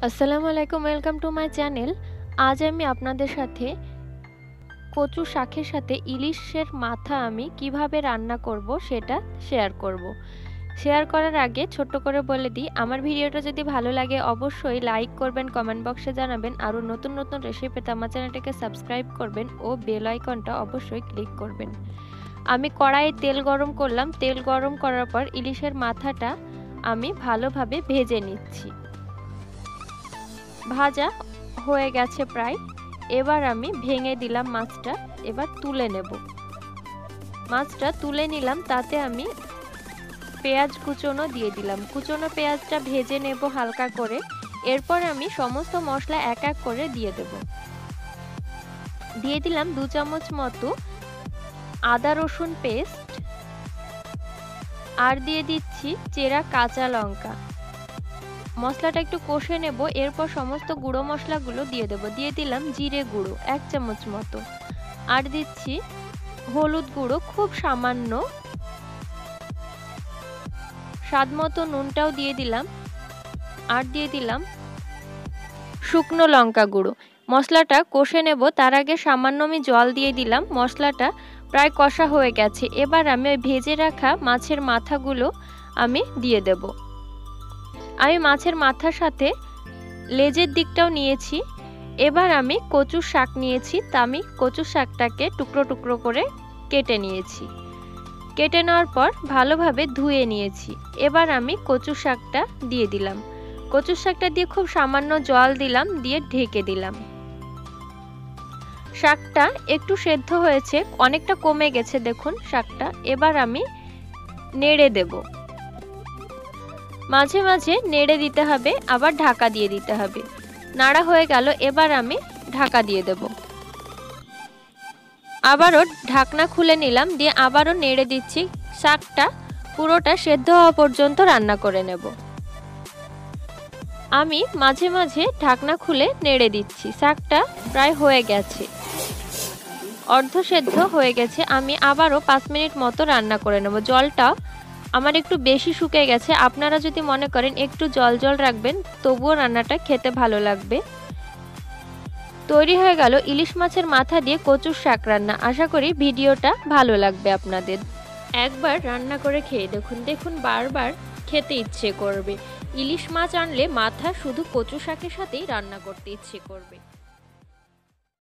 আসসালামু আলাইকুম, welcome to my channel. আজ আমি আপনাদের সাথে কচু শাকের সাথে ইলিশের মাথা আমি কিভাবে রান্না করব সেটা শেয়ার করব। শেয়ার করার আগে ছোট্ট করে বলে দিই, আমার ভিডিওটা যদি ভালো লাগে অবশ্যই লাইক করবেন, কমেন্ট বক্সে জানাবেন। আরও নতুন নতুন রেসিপি পেতে আমার চ্যানেলটাকে সাবস্ক্রাইব করবেন ও বেল আইকনটা অবশ্যই ক্লিক করবেন। আমি কড়াইয়ে তেল গরম করলাম। তেল গরম করার পর ইলিশের মাথাটা আমি ভালোভাবে ভেজে নিচ্ছি। ভাজা হয়ে গেছে প্রায়। এবার আমি ভেঙে দিলাম মাছটা। এবার তুলে নেব। মাছটা তুলে নিলাম, তাতে আমি পেঁয়াজ কুচনো দিয়ে দিলাম। কুচনো পেঁয়াজটা ভেজে নেব হালকা করে। এরপর আমি সমস্ত মশলা এক এক করে দিয়ে দেব। দিয়ে দিলাম 2 চামচ মতো আদা রসুন পেস্ট, আর দিয়ে দিচ্ছি চেরা কাঁচা লঙ্কা। মশলাটা একটু কষে নেব। এরপর সমস্ত গুঁড়ো মশলাগুলো দিয়ে দেব। দিয়ে দিলাম জিরে গুঁড়ো 1 চামচ মতো, আর দিচ্ছি হলুদ গুঁড়ো খুব সামান্য, স্বাদ মতো নুনটাও দিয়ে দিলাম, আর দিয়ে দিলাম শুকনো লঙ্কা গুঁড়ো। মশলাটা কষে নেব, তার আগে সামান্য আমি জল দিয়ে দিলাম। মশলাটা প্রায় কষা হয়ে গেছে। এবার আমি ওই ভেজে রাখা মাছের মাথাগুলো আমি দিয়ে দেব। আমি মাছের মাথার সাথে লেজের দিকটাও নিয়েছি। এবার আমি কচু শাক নিয়েছি, তা আমি কচু শাকটাকে টুকরো টুকরো করে কেটে নিয়েছি। কেটে নেওয়ার পর ভালোভাবে ধুয়ে নিয়েছি। এবার আমি কচু শাকটা দিয়ে দিলাম। কচু শাকটা দিয়ে খুব সামান্য জল দিলাম, দিয়ে ঢেকে দিলাম। শাকটা একটু সেদ্ধ হয়েছে, অনেকটা কমে গেছে দেখুন শাকটা। এবার আমি নেড়ে দেব। মাঝে মাঝে নেড়ে দিতে হবে, আবার ঢাকা দিয়ে দিতে হবে। নাড়া হয়ে গেল, এবার আমি ঢাকা দিয়ে দেব। আবারও ঢাকনা খুলে নিলাম, দিয়ে আবারও নেড়ে দিচ্ছি। শাকটা পুরোটা সেদ্ধ হওয়া পর্যন্ত রান্না করে নেব। আমি মাঝে মাঝে ঢাকনা খুলে নেড়ে দিচ্ছি। শাকটা প্রায় হয়ে গেছে, অর্ধ সেদ্ধ হয়ে গেছে। আমি আবারও 5 মিনিট মতো রান্না করে নেব। জলটা আমার একটু বেশি শুকিয়ে গেছে। আপনারা যদি মনে করেন একটু জল জল রাখবেন, তবুও রান্নাটা খেতে ভালো লাগবে। তৈরি হয়ে গেল ইলিশ মাছের মাথা দিয়ে কচুর শাক রান্না। আশা করি ভিডিওটা ভালো লাগবে আপনাদের। একবার রান্না করে খেয়ে দেখুন, দেখুন বারবার খেতে ইচ্ছে করবে। ইলিশ মাছ আনলে মাথা শুধু কচু শাকের সাথেই রান্না করতে ইচ্ছে করবে।